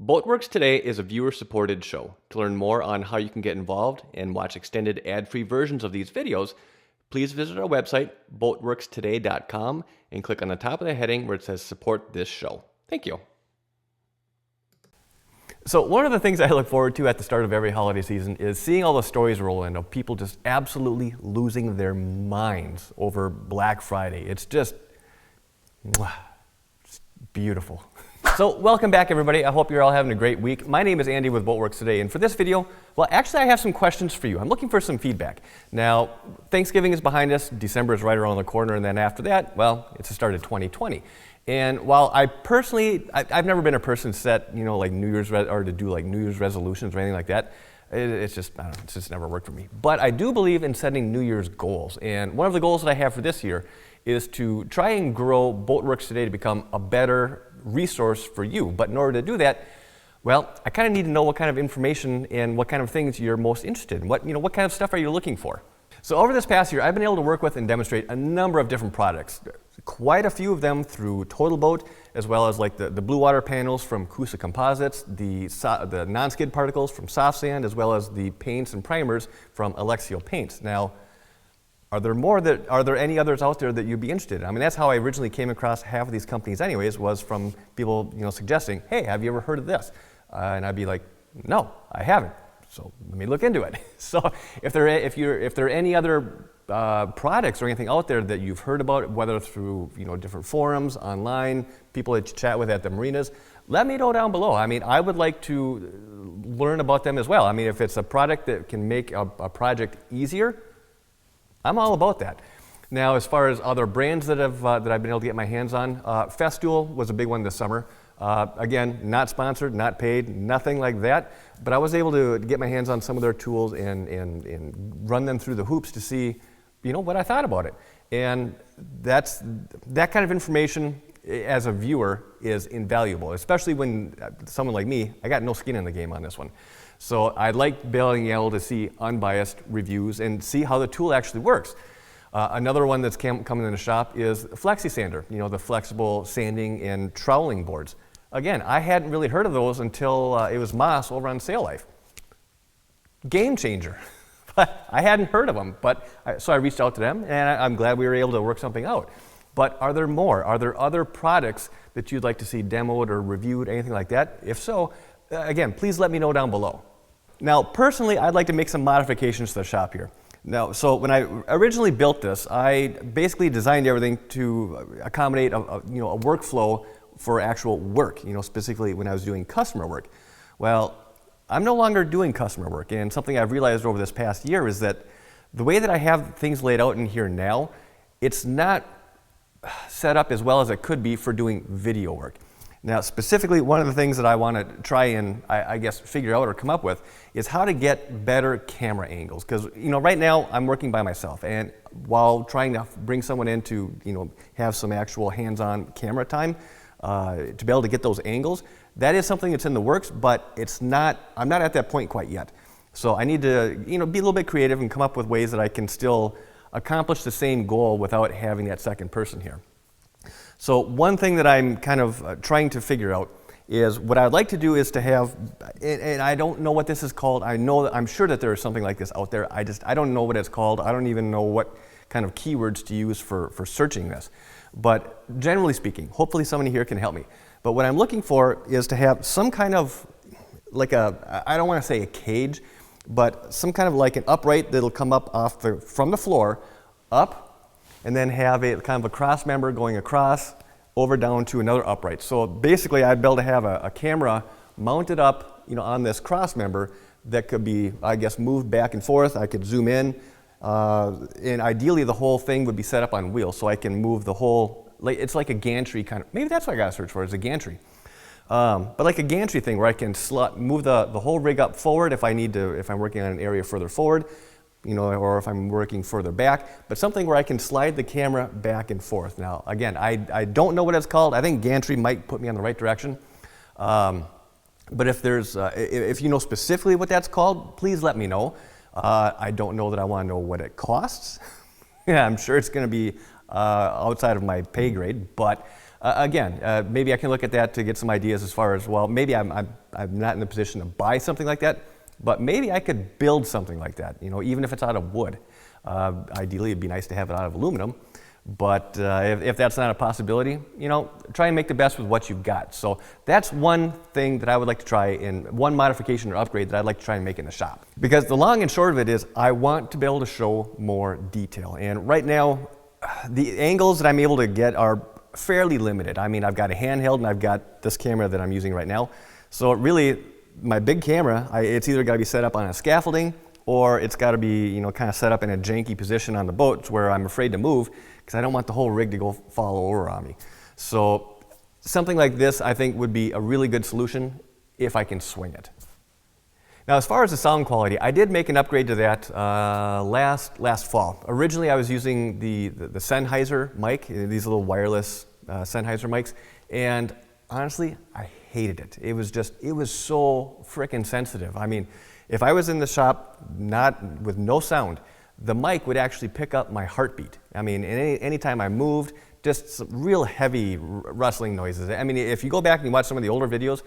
Boatworks Today is a viewer-supported show. To learn more on how you can get involved and watch extended ad-free versions of these videos, please visit our website, boatworkstoday.com, and click on the top of the heading where it says Support This Show. Thank you. So one of the things I look forward to at the start of every holiday season is seeing all the stories roll in of people just absolutely losing their minds over Black Friday. It's just beautiful. So welcome back, everybody. I hope you're all having a great week. My name is Andy with Boatworks Today, and for this video, well, actually I have some questions for you. I'm looking for some feedback. Now, Thanksgiving is behind us, December is right around the corner, and then after that, well, it's the start of 2020. And while I personally, I've never been a person set, like New Year's, or to do like New Year's resolutions or anything like that. It's just, I don't know, it's just never worked for me. But I do believe in setting New Year's goals. And one of the goals that I have for this year is to try and grow Boatworks Today to become a better resource for you. But in order to do that, well, I kind of need to know what kind of information and what kind of things you're most interested in. What kind of stuff are you looking for? So over this past year, I've been able to work with and demonstrate a number of different products. Quite a few of them through Total Boat, as well as like the blue water panels from Coosa Composites, the non-skid particles from Soft Sand, as well as the paints and primers from Alexio Paints. Now, are there any others out there that you'd be interested in? I mean, that's how I originally came across half of these companies anyways, was from people suggesting, hey, have you ever heard of this? And I'd be like, no, I haven't. So let me look into it. So if there are any other products or anything out there that you've heard about, whether through different forums, online, people that you chat with at the marinas, let me know down below. I mean, I would like to learn about them as well. I mean, if it's a product that can make a project easier, I'm all about that. Now, as far as other brands that I've been able to get my hands on, Festool was a big one this summer. Again, not sponsored, not paid, nothing like that. But I was able to get my hands on some of their tools and run them through the hoops to see, what I thought about it. And that kind of information as a viewer is invaluable, especially when someone like me, I got no skin in the game on this one. So I like being able to see unbiased reviews and see how the tool actually works. Another one that's coming in the shop is Flexi Sander, the flexible sanding and troweling boards. Again, I hadn't really heard of those until it was Moss over on Sail Life. Game changer. I hadn't heard of them, so I reached out to them, and I'm glad we were able to work something out. But are there more? Are there other products that you'd like to see demoed or reviewed, anything like that? If so, again, please let me know down below. Now, personally, I'd like to make some modifications to the shop here. Now, so when I originally built this, I basically designed everything to accommodate a workflow for actual work, specifically when I was doing customer work. Well, I'm no longer doing customer work, and something I've realized over this past year is that the way that I have things laid out in here now, it's not set up as well as it could be for doing video work. Now, specifically, one of the things that I want to try and, I guess, figure out or come up with is how to get better camera angles. Because, right now, I'm working by myself. And while trying to bring someone in to, have some actual hands-on camera time, to be able to get those angles, that is something that's in the works, but I'm not at that point quite yet. So I need to, be a little bit creative and come up with ways that I can still accomplish the same goal without having that second person here. So one thing that I'm kind of trying to figure out is what I'd like to do is to have, and I don't know what this is called. I'm sure that there is something like this out there. I don't know what it's called. I don't even know what kind of keywords to use for searching this. But generally speaking, hopefully somebody here can help me. But what I'm looking for is to have some kind of like I don't want to say a cage, but some kind of like an upright that'll come up from the floor up, and then have a kind of a cross member going across over down to another upright. So basically I'd be able to have a camera mounted up on this cross member that could be, I guess, moved back and forth. I could zoom in, and ideally the whole thing would be set up on wheels so I can move the whole, it's like a gantry kind of, maybe that's what I gotta search for, is a gantry. But like a gantry thing where I can move the whole rig up forward if I'm working on an area further forward, or if I'm working further back, but something where I can slide the camera back and forth. Now, again, I don't know what it's called. I think gantry might put me on the right direction. But if you know specifically what that's called, please let me know. I don't know that I want to know what it costs. Yeah, I'm sure it's going to be outside of my pay grade, but Again, maybe I can look at that to get some ideas as far as, well, maybe I'm not in the position to buy something like that, but maybe I could build something like that, you know, even if it's out of wood. Ideally, it'd be nice to have it out of aluminum, but if that's not a possibility, you know, try and make the best with what you've got. So that's one thing that I would like to try, in one modification or upgrade that I'd like to try and make in the shop. Because the long and short of it is, I want to be able to show more detail. And right now, the angles that I'm able to get are fairly limited. I mean, I've got a handheld and I've got this camera that I'm using right now. So really, my big camera, it's either got to be set up on a scaffolding, or it's got to be, you know, kind of set up in a janky position on the boat where I'm afraid to move because I don't want the whole rig to go fall over on me. So something like this, I think, would be a really good solution if I can swing it. Now, as far as the sound quality, I did make an upgrade to that last fall. Originally, I was using the Sennheiser mic, these little wireless Sennheiser mics, and honestly, I hated it. It was so frickin' sensitive. I mean, if I was in the shop with no sound, the mic would actually pick up my heartbeat. I mean, anytime I moved, just some real heavy rustling noises. I mean, if you go back and you watch some of the older videos,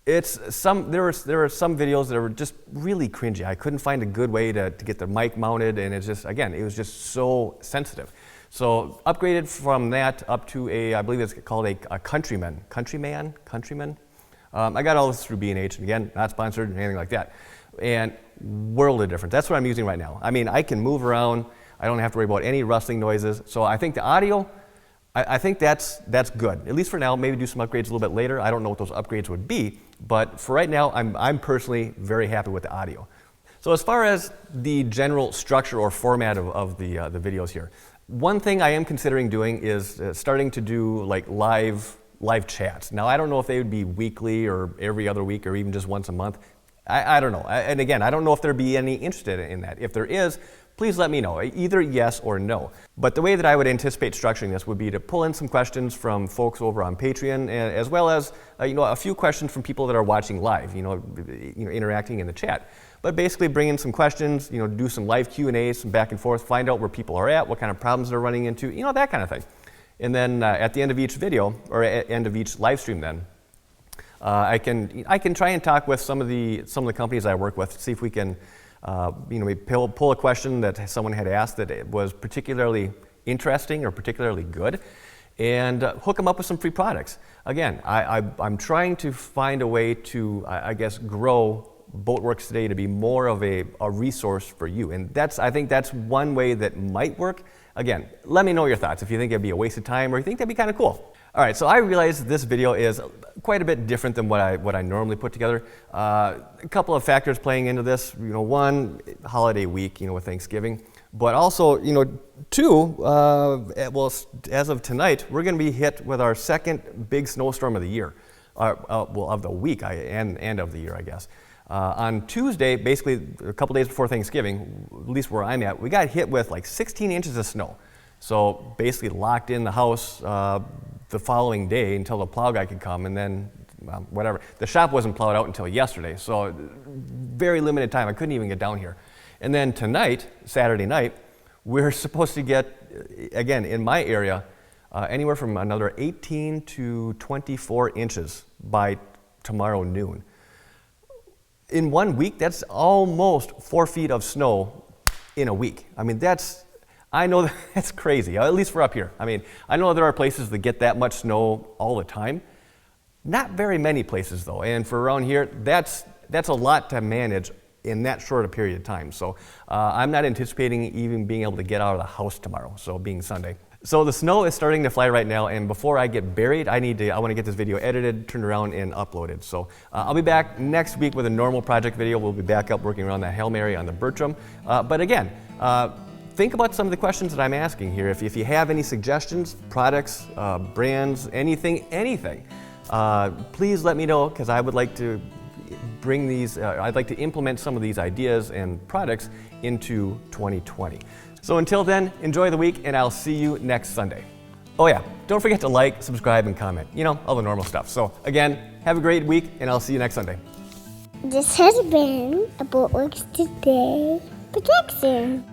there are some videos that were just really cringy. I couldn't find a good way to get the mic mounted, and it was just so sensitive. So upgraded from that up to I believe it's called a Countryman. I got all this through B&H, and again, not sponsored or anything like that. And world of difference. That's what I'm using right now. I mean, I can move around. I don't have to worry about any rustling noises. So I think the audio, I think that's good. At least for now. Maybe do some upgrades a little bit later. I don't know what those upgrades would be, but for right now, I'm personally very happy with the audio. So as far as the general structure or format of the videos here, one thing I am considering doing is starting to do like live chats. Now, I don't know if they would be weekly or every other week or even just once a month. I don't know. And again, I don't know if there'd be any interested in that. If there is, please let me know, either yes or no. But the way that I would anticipate structuring this would be to pull in some questions from folks over on Patreon, as well as a few questions from people that are watching live, interacting in the chat. But basically bring in some questions, do some live Q&As, some back and forth, find out where people are at, what kind of problems they're running into, that kind of thing. And then at the end of each video, or at end of each live stream then, I can try and talk with some of the companies I work with, see if we can maybe pull a question that someone had asked that was particularly interesting or particularly good, and hook them up with some free products. Again, I'm trying to find a way to, I guess, grow Boatworks today to be more of a resource for you, and I think that's one way that might work. Again, let me know your thoughts if you think it'd be a waste of time or you think that'd be kind of cool. All right, so I realize this video is quite a bit different than what I normally put together. A couple of factors playing into this. One, holiday week, with Thanksgiving, but also, two, well, as of tonight, we're going to be hit with our second big snowstorm of the year, of the week and of the year, I guess. On Tuesday, basically a couple days before Thanksgiving, at least where I'm at, we got hit with like 16 inches of snow. So basically locked in the house the following day until the plow guy could come, and then whatever. The shop wasn't plowed out until yesterday, so very limited time. I couldn't even get down here. And then tonight, Saturday night, we're supposed to get, again, in my area, anywhere from another 18 to 24 inches by tomorrow noon. In 1 week, that's almost 4 feet of snow in a week. I mean, I know that's crazy, at least for up here. I mean, I know there are places that get that much snow all the time. Not very many places, though. And for around here, that's a lot to manage in that short a period of time. So I'm not anticipating even being able to get out of the house tomorrow, so being Sunday. So the snow is starting to fly right now, and before I get buried, I want to get this video edited, turned around, and uploaded. So I'll be back next week with a normal project video. We'll be back up working around that Hail Mary on the Bertram. But again, think about some of the questions that I'm asking here. If you have any suggestions, products, brands, anything, please let me know, because I would like to bring these, I'd like to implement some of these ideas and products into 2020. So until then, enjoy the week, and I'll see you next Sunday. Oh yeah, don't forget to like, subscribe, and comment. All the normal stuff. So again, have a great week, and I'll see you next Sunday. This has been a Boatworks Today production.